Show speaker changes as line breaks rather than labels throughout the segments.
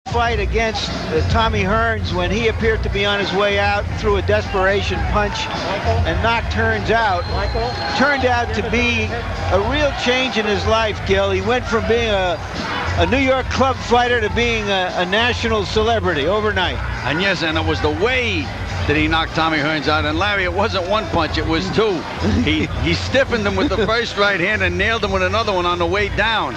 fight against Tommy Hearns when he appeared to be on his way out, threw a desperation punch and knocked Hearns out. Turned out to be a real change in his life, Gil. He went from being a New York club fighter to being a national celebrity overnight.
And yes, and it was the way that he knocked Tommy Hearns out. And Larry, it wasn't one punch, it was two. He stiffened him with the first right hand and nailed him with another one on the way down.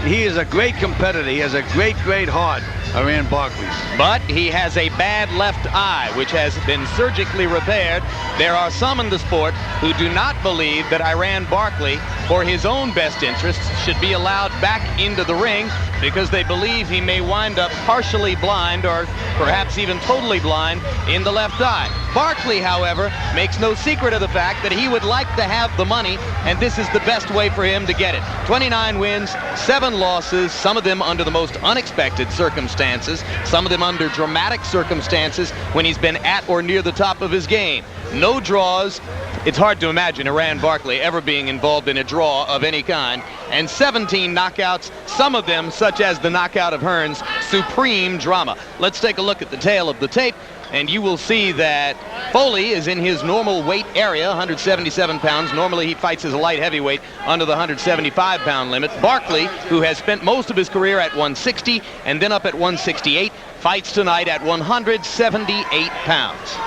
He is a great competitor. He has a great heart, Iran Barkley.
But he has a bad left eye, which has been surgically repaired. There are some in the sport who do not believe that Iran Barkley, for his own best interests, should be allowed back into the ring because they believe he may wind up partially blind or perhaps even totally blind in the left eye. Barkley, however, makes no secret of the fact that he would like to have the money, and this is the best way for him to get it. 29 wins, 7 losses, some of them under the most unexpected circumstances, some of them under dramatic circumstances when he's been at or near the top of his game. No draws. It's hard to imagine Iran Barkley ever being involved in a draw of any kind. And 17 knockouts, some of them, such as the knockout of Hearns, supreme drama. Let's take a look at the tail of the tape, and you will see that Folley is in his normal weight area, 177 pounds. Normally he fights as a light heavyweight under the 175-pound limit. Barkley, who has spent most of his career at 160 and then up at 168, fights tonight at 178 pounds.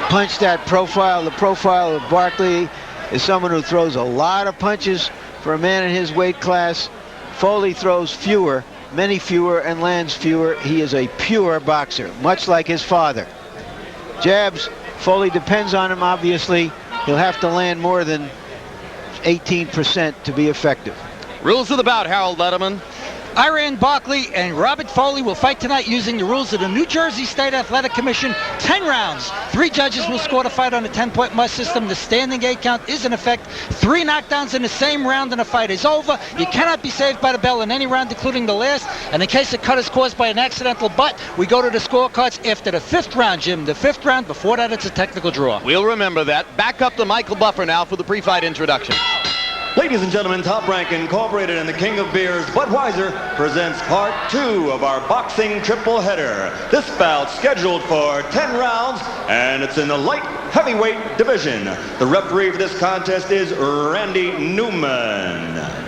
Punch that profile. The profile of Barkley is someone who throws a lot of punches for a man in his weight class. Folley throws fewer, many fewer, and lands fewer. He is a pure boxer, much like his father. Jabs, Folley depends on him, obviously. He'll have to land more than 18% to be effective.
Rules of the bout, Harold Letterman.
Iran Barkley and Robert Folley will fight tonight using the rules of the New Jersey State Athletic Commission. 10 rounds. 3 judges will score the fight on the 10-point must system. The standing 8 count is in effect. 3 knockdowns in the same round and the fight is over. You cannot be saved by the bell in any round, including the last. And in case a cut is caused by an accidental butt, we go to the scorecards after the 5th round, Jim. The 5th round. Before that, it's a technical draw.
We'll remember that. Back up to Michael Buffer now for the pre-fight introduction.
Ladies and gentlemen, Top Rank Incorporated and the King of Beers, Budweiser, presents part 2 of our boxing triple header. This bout scheduled for 10 rounds, and it's in the light heavyweight division. The referee for this contest is Randy Newman.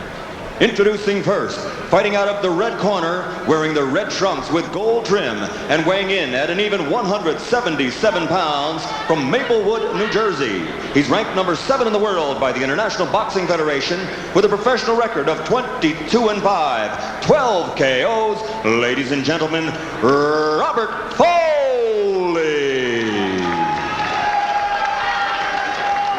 Introducing first, fighting out of the red corner, wearing the red trunks with gold trim, and weighing in at an even 177 pounds from Maplewood, New Jersey. He's ranked number 7 in the world by the International Boxing Federation with a professional record of 22-5, 12 KOs. Ladies and gentlemen, Robert Folley.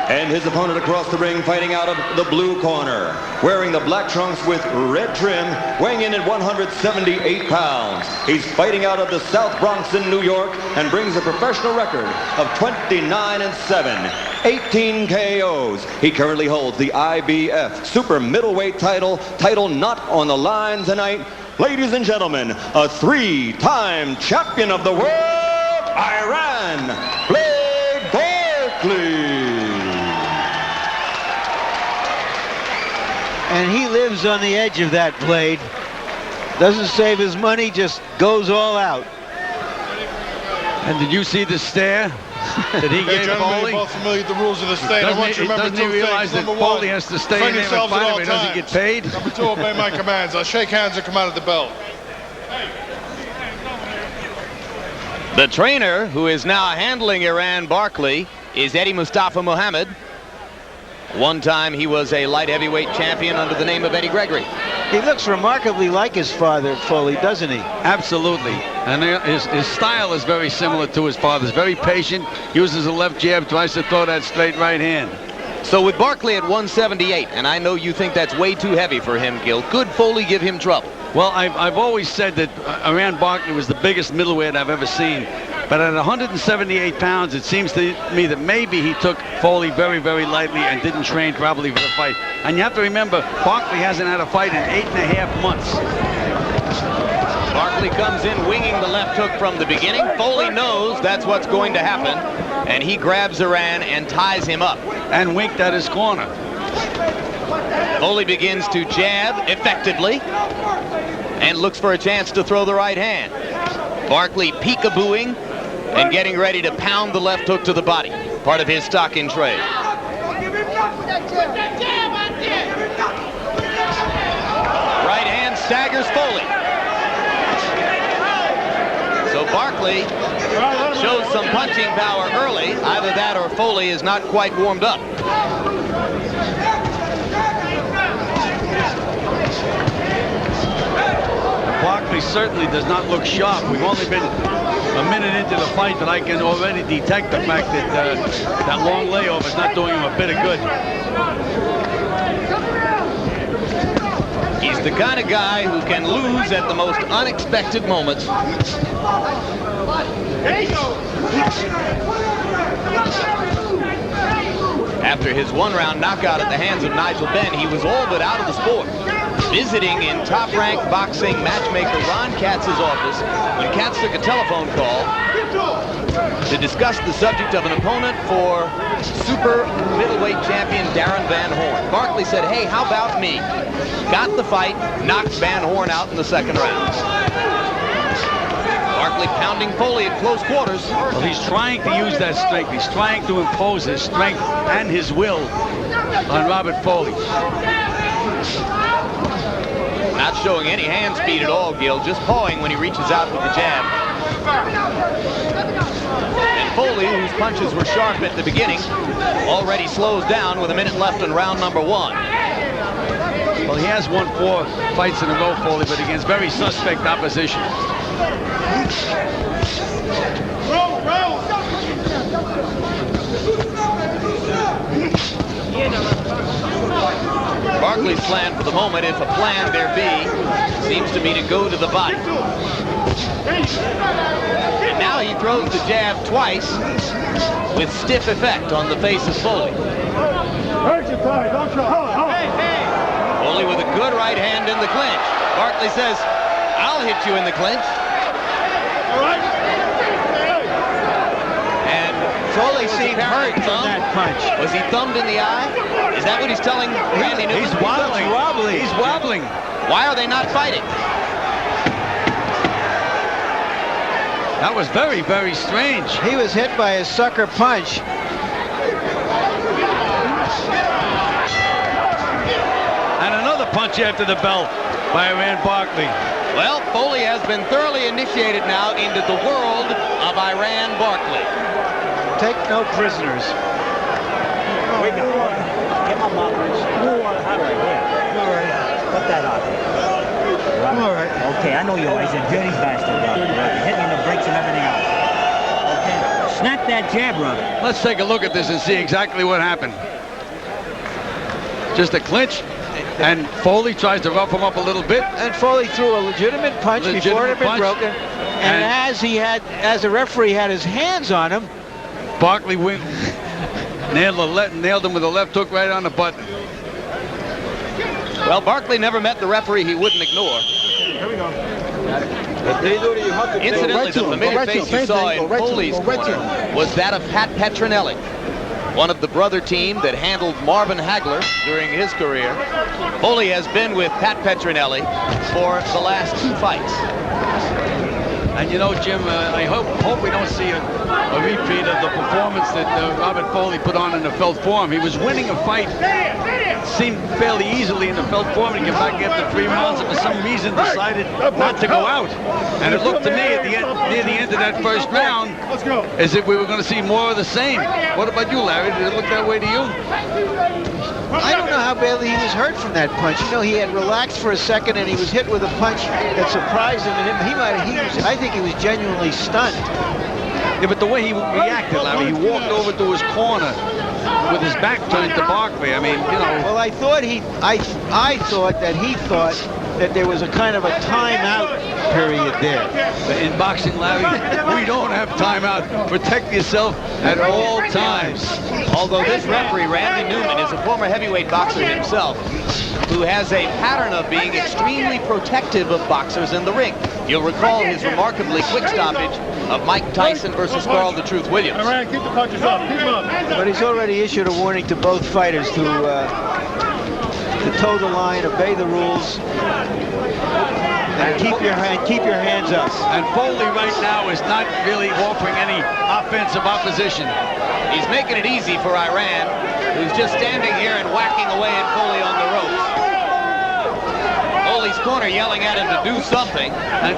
And his opponent across the ring, fighting out of the blue corner, wearing the black trunks with red trim, weighing in at 178 pounds. He's fighting out of the South Bronx in New York and brings a professional record of 29-7, 18 KOs. He currently holds the IBF Super Middleweight title not on the line tonight. Ladies and gentlemen, a 3-time champion of the world, Iran Barkley.
And he lives on the edge of that blade. Doesn't save his money, just goes all out.
And did you see the stare that he gave Folley?
Both familiar with the rules of the state. I want you to remember
doesn't he realize that Folley has to stay in there and fight him? He doesn't get paid.
Number 2, obey my commands. I'll shake hands and come out of the belt.
The trainer who is now handling Iran Barkley is Eddie Mustafa Muhammad. One time he was a light heavyweight champion under the name of Eddie Gregory.
He looks remarkably like his father, Folley, doesn't he?
Absolutely. And his style is very similar to his father's. Very patient, uses a left jab, tries to throw that straight right hand.
So with Barkley at 178, and I know you think that's way too heavy for him, Gil, could Folley give him trouble?
Well, I've always said that Iran Barkley was the biggest middleweight I've ever seen. But at 178 pounds, it seems to me that maybe he took Folley very, very lightly and didn't train probably for the fight. And you have to remember, Barkley hasn't had a fight in 8.5 months.
Barkley comes in winging the left hook from the beginning. Folley knows that's what's going to happen, and he grabs Iran and ties him up.
And winked at his corner.
Folley begins to jab effectively and looks for a chance to throw the right hand. Barkley peekabooing and getting ready to pound the left hook to the body, part of his stock in trade. Right hand staggers Folley. So Barkley shows some punching power early. Either that or Folley is not quite warmed up.
Barkley certainly does not look sharp. We've only been a minute into the fight, but I can already detect the fact that that long layoff is not doing him a bit of good.
He's the kind of guy who can lose at the most unexpected moments. After his one-round knockout at the hands of Nigel Benn, he was all but out of the sport. Visiting in Top-Rank Boxing matchmaker Ron Katz's office when Katz took a telephone call to discuss the subject of an opponent for super middleweight champion Darren Van Horn. Barkley said, hey, how about me? Got the fight, knocked Van Horn out in the second round. Barkley pounding Folley at close quarters.
Well, he's trying to use that strength. He's trying to impose his strength and his will on Robert Folley.
Not showing any hand speed at all, Gil, just pawing when he reaches out with the jab. And Folley, whose punches were sharp at the beginning, already slows down with a minute left in round number 1.
Well, he has won 4 fights in a row, Folley, but against very suspect opposition.
Barkley's plan for the moment, if a plan there be, seems to be to go to the body. And now he throws the jab twice with stiff effect on the face of Folley. Folley with a good right hand in the clinch. Barkley says, I'll hit you in the clinch. And
Folley seemed hurt from that punch.
Was he thumbed in the eye? Is that what he's telling Randy Newman?
He's wobbling. He's wobbling.
Why are they not fighting?
That was very, very strange.
He was hit by a sucker punch.
And another punch after the bell by Iran Barkley.
Well, Folley has been thoroughly initiated now into the world of Iran Barkley.
Take no prisoners.
Put that on. All right. Okay, I know you are. He's a dirty bastard, Robert. Hitting the brakes and everything else. Okay. Snap that jab, Robert.
Let's take a look at this and see exactly what happened. Just a clinch, and Folley tries to rough him up a little bit.
And Folley threw a legitimate punch before it had been broken. And as the referee had his hands on him,
Barkley nailed him with a left hook right on the button.
Well, Barkley never met the referee he wouldn't ignore. Incidentally, the familiar face you saw in Folley's corner was that of Pat Petronelli, one of the brother team that handled Marvin Hagler during his career. Folley has been with Pat Petronelli for the last 2 fights.
And you know, Jim, I hope we don't see a repeat of the performance that Robert Folley put on in the Felt Forum. He was winning a fight, seemed fairly easily in the Felt Forum, and came back after 3 rounds and for some reason decided not to go out. And it looked to me at the end, near the end of that first round as if we were going to see more of the same. What about you, Larry? Did it look that way to you?
I don't know how badly he was hurt from that punch. You know, he had relaxed for a second and he was hit with a punch that surprised him. And I think he was genuinely stunned.
Yeah, but the way he reacted, Larry, he walked over to his corner with his back turned to Barkley. I mean, you know.
Well, I thought that he thought that there was a kind of a timeout period there.
But in boxing, Larry, we don't have timeout. Protect yourself at all times.
Although this referee, Randy Newman, is a former heavyweight boxer himself, who has a pattern of being extremely protective of boxers in the ring. You'll recall his remarkably quick stoppage of Mike Tyson versus Carl the Truth Williams.
Keep the punches up. Keep them up.
But he's already issued a warning to both fighters to to toe the line, obey the rules, and keep your hands up.
And Folley right now is not really offering any offensive opposition.
He's making it easy for Iran, who's just standing here and whacking away at Folley on the ropes. Foley's corner yelling at him to do something.
And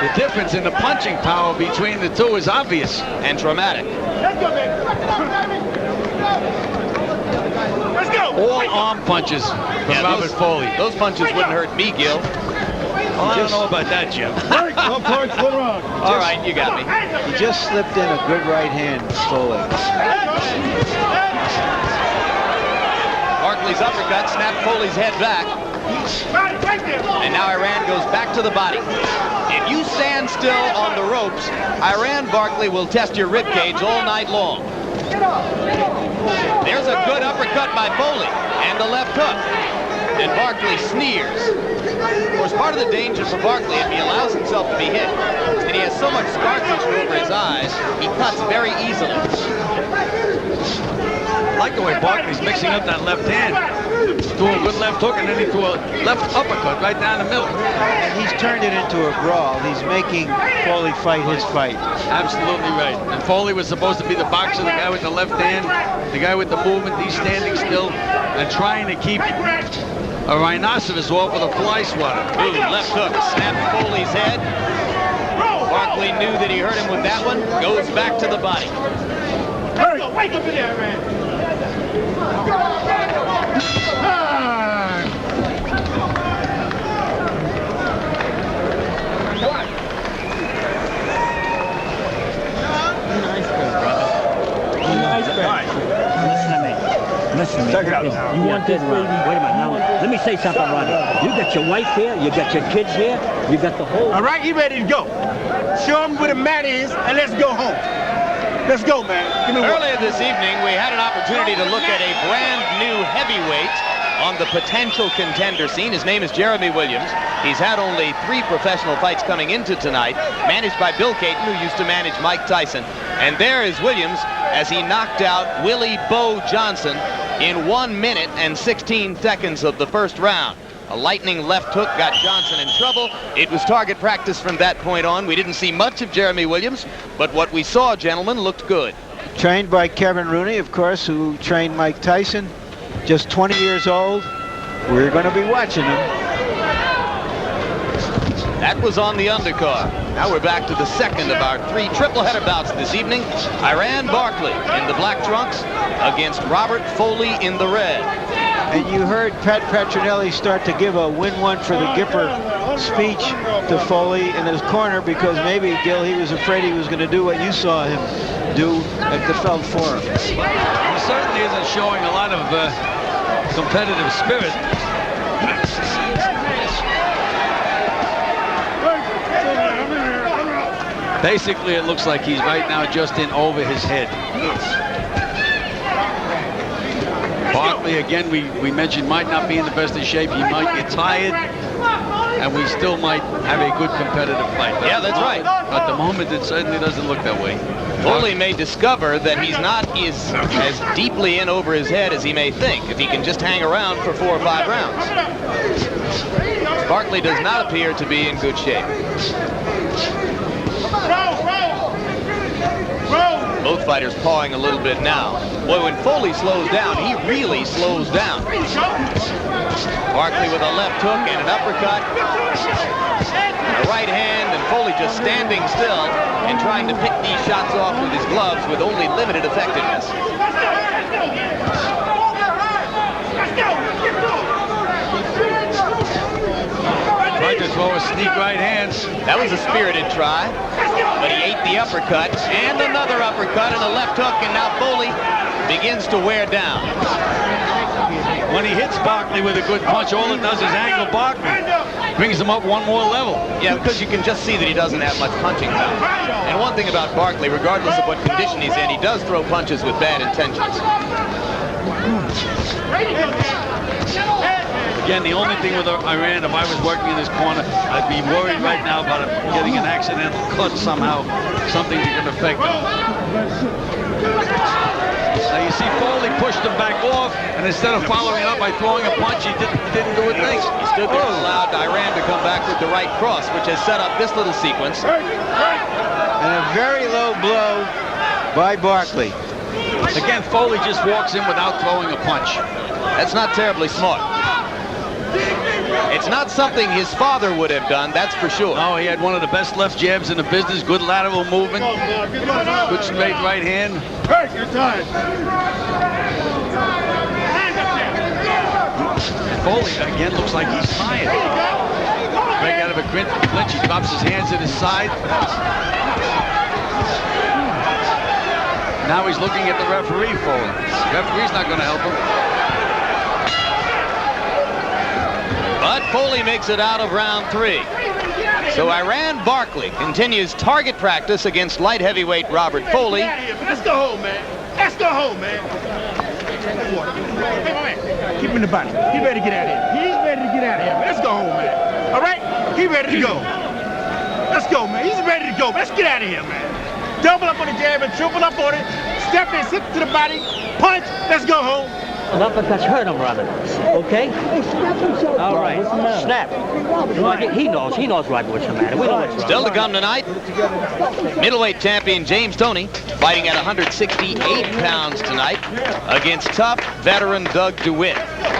the difference in the punching power between the two is obvious
and dramatic.
All arm punches from Robert Folley.
Those punches wouldn't hurt me, Gil.
Well, I don't know about that, Jim.
All right, you got me.
He just slipped in a good right hand, Folley.
Barkley's uppercut snapped Foley's head back. And now Iran goes back to the body. If you stand still on the ropes, Iran Barkley will test your rib cage all night long. There's a good uppercut by Folley and the left hook. And Barkley sneers. Of course, part of the danger for Barkley, if he allows himself to be hit, is that he has so much scar tissue over his eyes, he cuts very easily.
I like the way Barkley's mixing up that left hand. Threw a good left hook, and then he threw a left uppercut right down the middle.
And he's turned it into a brawl. He's making Folley fight his fight.
Absolutely right. And Folley was supposed to be the boxer, the guy with the left hand, the guy with the movement. He's standing still and trying to keep a rhinoceros off with a fly swatter.
Ooh, left hook snapped Foley's head. Barkley knew that he hurt him with that one. Goes back to the body.
Wake up in there, man.
Listen to me. Check it out. You want this, baby? Wait a minute. Now, let me say something, Ronnie. You got your wife here. You got your kids here. You got the whole...
All right, you ready to go? Show them where the mat is, and let's go home. Let's go, man. Give me
Earlier this evening, we had an opportunity to look at a brand new heavyweight on the potential contender scene. His name is Jeremy Williams. He's had only 3 professional fights coming into tonight, managed by Bill Caton, who used to manage Mike Tyson. And there is Williams as he knocked out Willie Bo Johnson in 1 minute and 16 seconds of the first round. A lightning left hook got Johnson in trouble. It was target practice from that point on. We didn't see much of Jeremy Williams, but what we saw, gentlemen, looked good.
Trained by Kevin Rooney, of course, who trained Mike Tyson. Just 20 years old. We're going to be watching him.
That was on the undercard. Now we're back to the second of our 3 triple-header bouts this evening. Iran Barkley in the black trunks against Robert Folley in the red.
And you heard Pat Petronelli start to give a win one for the Gipper speech to Folley in his corner, because maybe, Gil, he was afraid he was going to do what you saw him do at the Feld Forum.
He certainly isn't showing a lot of competitive spirit. Basically, it looks like he's right now just in over his head. Barkley, again, we mentioned, might not be in the best of shape. He might get tired, and we still might have a good competitive fight.
Yeah, that's right.
At the moment, it certainly doesn't look that way.
Folley may discover that he's not as deeply in over his head as he may think if he can just hang around for 4 or 5 rounds. Barkley does not appear to be in good shape. Both fighters pawing a little bit now. Boy, when Folley slows down, he really slows down. Barkley with a left hook and an uppercut. A right hand, and Folley just standing still and trying to pick these shots off with his gloves with only limited effectiveness.
Tried to throw a sneak right hand.
That was a spirited try, but he ate the uppercut, and another uppercut and a left hook, and now Folley begins to wear down.
When he hits Barkley with a good punch, all it does is angle Barkley. Brings him up 1 more level.
Yeah, because you can just see that he doesn't have much punching power. And one thing about Barkley, regardless of what condition he's in, he does throw punches with bad intentions.
Again, the only thing with Iran, if I was working in this corner, I'd be worried right now about him getting an accidental cut somehow, something that could affect him. Now you see Folley pushed him back off, and instead of following it up by throwing a punch, he didn't do a thing.
He stood there and allowed Iran to come back with the right cross, which has set up this little sequence.
And a very low blow by Barkley.
Again, Folley just walks in without throwing a punch.
That's not terribly smart. It's not something his father would have done, that's for sure.
No, he had one of the best left jabs in the business. Good lateral movement. Good straight right hand.
Hey, you're tired.
Folley again looks like he's tired. Break out of a clinch. He drops his hands at his side. Now he's looking at the referee, Folley. The referee's not going to help him.
But Folley makes it out of round 3. So Iran Barkley continues target practice against light heavyweight Robert Folley.
Let's go home, man. Let's go home, man. Keep him in the body. He's ready to get out of here. He's ready to get out of here, man. Let's go home, man. All right? He's ready to go. Let's go, man. He's ready to go. Let's get out of here, man. Double up on the jab and triple up on it. Step in, sit to the body, punch. Let's go home.
An uppercut's hurt him, brother. Okay? All right. Snap. He knows right what's the matter. We know what's wrong.
Still to come tonight, middleweight champion James Toney fighting at 168 pounds tonight against tough veteran Doug DeWitt.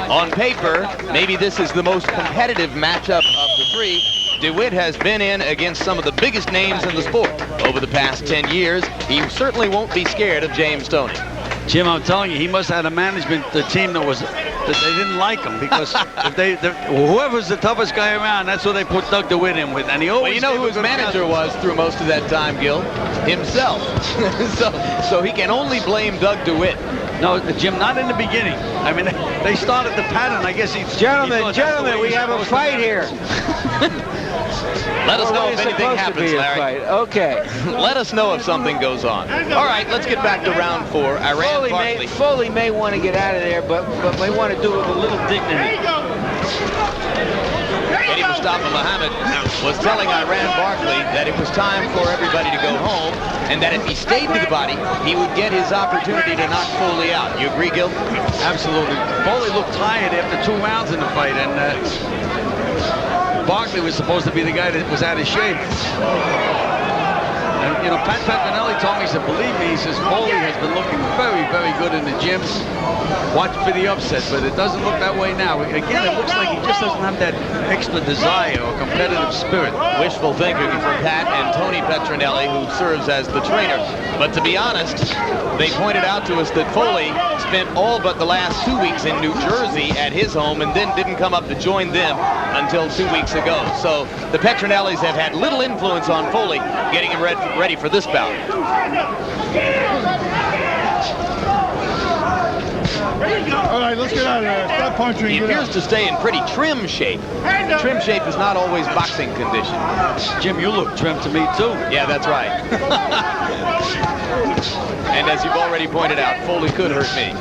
On paper, maybe this is the most competitive matchup of the 3. DeWitt has been in against some of the biggest names in the sport over the past 10 years. He certainly won't be scared of James Toney.
Jim, I'm telling you, he must have had a management team that they didn't like him, because whoever's the toughest guy around, that's what they put Doug DeWitt in with. And he always.
Well, you know who his manager was through most of that time, Gil? Himself. so he can only blame Doug DeWitt.
No, Jim, not in the beginning. I mean, they started the pattern. I guess
Gentlemen, we have a fight here.
Let us know if anything happens, Larry.
Okay.
Let us know if something goes on. All right, let's get back to round 4. Iran Barkley.
Folley may want to get out of there, but may want to do it with a little dignity.
Eddie Mustafa Muhammad was telling Iran Barkley that it was time for everybody to go home, and that if he stayed to the body, he would get his opportunity to knock Folley out. You agree, Gil?
Absolutely. Folley looked tired after 2 rounds in the fight, and Barkley was supposed to be the guy that was out of shape. And, you know, Pat Petronelli told me, he said, believe me, he says, Folley has been looking very, very good in the gyms. Watch for the upset, but it doesn't look that way now. Again, it looks like he just doesn't have that extra desire or competitive spirit.
Wishful thinking for Pat and Tony Petronelli, who serves as the trainer. But to be honest, they pointed out to us that Folley spent all but the last 2 weeks in New Jersey at his home, and then didn't come up to join them until 2 weeks ago. So the Petronellis have had little influence on Folley getting him ready for this bout.
All right, let's get out of there. Stop punching.
He appears to stay in pretty trim shape. Trim shape is not always boxing condition.
Jim, you look trim to me, too.
Yeah, that's right. And as you've already pointed out, Folley could hurt me.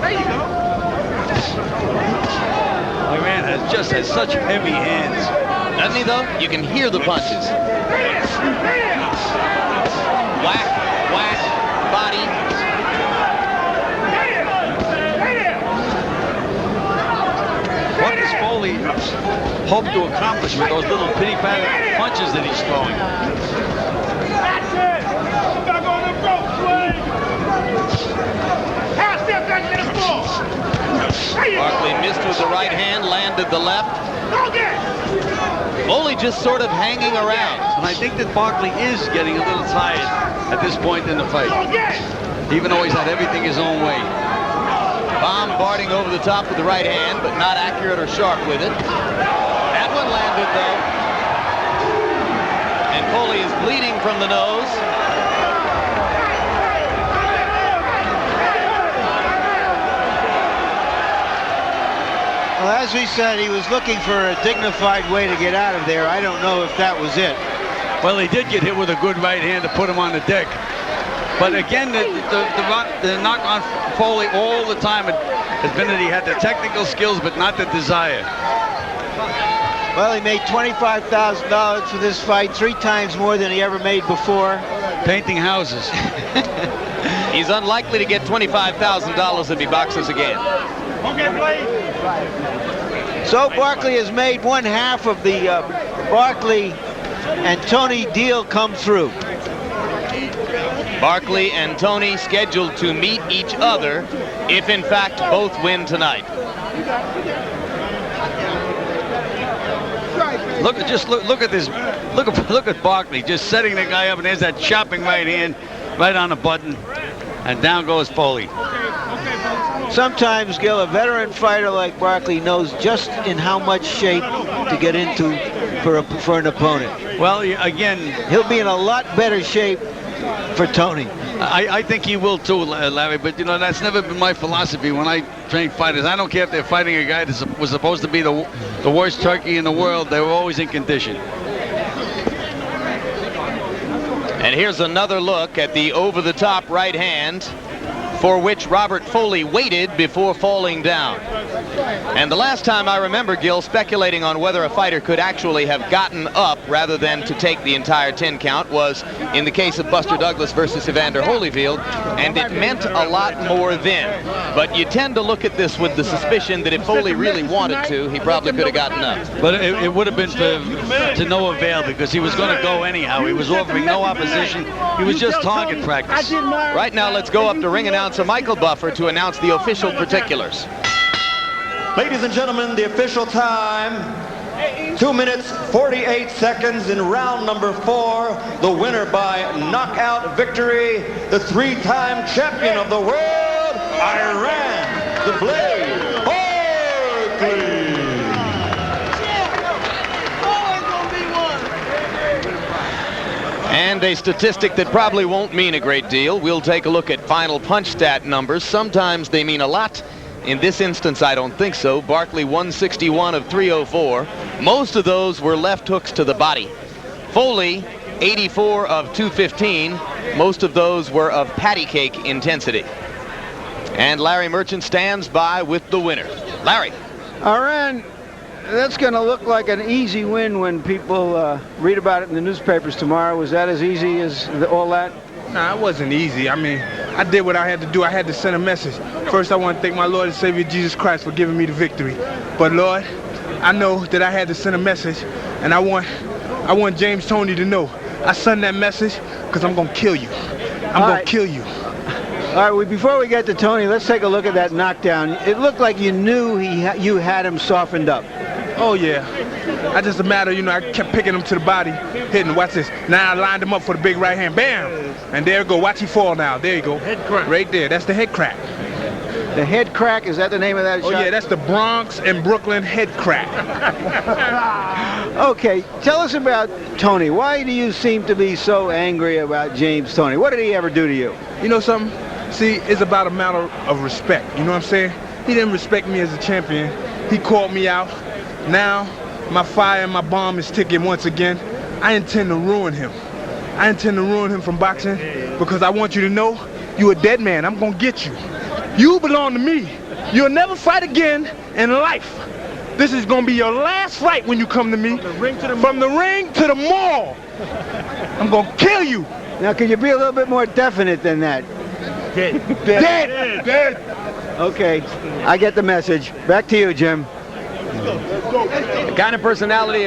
There you go.
Iran just has such heavy hands.
Doesn't he, though? You can hear the punches. Whack, whack, body.
What does Folley hope to accomplish with those little pity-patty punches that he's throwing?
That's it. Back on the rope, Slade. Half step back to the floor.
Barkley missed with the right hand, landed the left. Folley just sort of hanging around.
And I think that Barkley is getting a little tired at this point in the fight, even though he's had everything his own way.
Bombarding over the top with the right hand, but not accurate or sharp with it. That one landed, though. And Folley is bleeding from the nose.
Well, as we said, he was looking for a dignified way to get out of there. I don't know if that was it.
Well, he did get hit with a good right hand to put him on the deck. But again, the knock on Folley all the time has been that he had the technical skills, but not the desire.
Well, he made $25,000 for this fight, 3 times more than he ever made before.
Painting houses.
He's unlikely to get $25,000 if he boxes again.
Okay, play.
So Barkley has made 1/2 of the Barkley and Tony deal come through.
Barkley and Tony scheduled to meet each other if in fact both win tonight.
Look at this. Look at Barkley just setting the guy up, and there's that chopping right hand right on the button, and down goes Folley.
Sometimes, Gil, a veteran fighter like Barkley knows just in how much shape to get into for an opponent.
Well, again,
he'll be in a lot better shape for Tony.
I think he will too, Larry, but you know, that's never been my philosophy when I train fighters. I don't care if they're fighting a guy that was supposed to be the worst turkey in the world. They were always in condition.
And here's another look at the over-the-top right hand, for which Robert Folley waited before falling down. And the last time I remember, Gil, speculating on whether a fighter could actually have gotten up rather than to take the entire 10 count was in the case of Buster Douglas versus Evander Holyfield, and it meant a lot more then. But you tend to look at this with the suspicion that if Folley really wanted to, he probably could have gotten up.
But it would have been to no avail, because he was going to go anyhow. He was offering no opposition. He was just target practice.
Right now, let's go up to ring announcer Michael Buffer to announce the official particulars.
Ladies and gentlemen, the official time, 2 minutes, 48 seconds in round number 4. The winner by knockout victory, the 3-time champion of the world, Iran, the Blade, Barkley.
And a statistic that probably won't mean a great deal. We'll take a look at final punch stat numbers. Sometimes they mean a lot. In this instance, I don't think so. Barkley 161 of 304. Most of those were left hooks to the body. Folley 84 of 215. Most of those were of patty cake intensity. And Larry Merchant stands by with the winner. Larry.
Iran, that's going to look like an easy win when people read about it in the newspapers tomorrow. Was that as easy as all that?
Nah, it wasn't easy. I mean, I did what I had to do. I had to send a message. First, I want to thank my Lord and Savior Jesus Christ for giving me the victory. But Lord, I know that I had to send a message, and I want James Toney to know. I send that message because I'm gonna kill you. I'm gonna kill you.
All right, before we get to Tony, let's take a look at that knockdown. It looked like you knew you had him softened up.
Oh yeah. I just a matter, you know, I kept picking him to the body, hitting. Watch this. Now I lined him up for the big right hand. Bam! And there you go. Watch he fall now. There you go. Head crack. Right there. That's the head crack.
The head crack, is that the name of that shot?
Oh yeah, that's the Bronx and Brooklyn head crack.
Okay, tell us about Tony. Why do you seem to be so angry about James Toney? What did he ever do to you?
You know something? See, it's about a matter of respect. You know what I'm saying? He didn't respect me as a champion. He called me out. Now, my fire and my bomb is ticking once again. I intend to ruin him. I intend to ruin him from boxing because I want you to know you're a dead man. I'm going to get you. You belong to me. You'll never fight again in life. This is going to be your last fight when you come to me. From the ring to the mall. I'm going to kill you.
Now, can you be a little bit more definite than that?
Dead. Dead. Dead.
Okay, I get the message. Back to you, Jim.
The kind of personality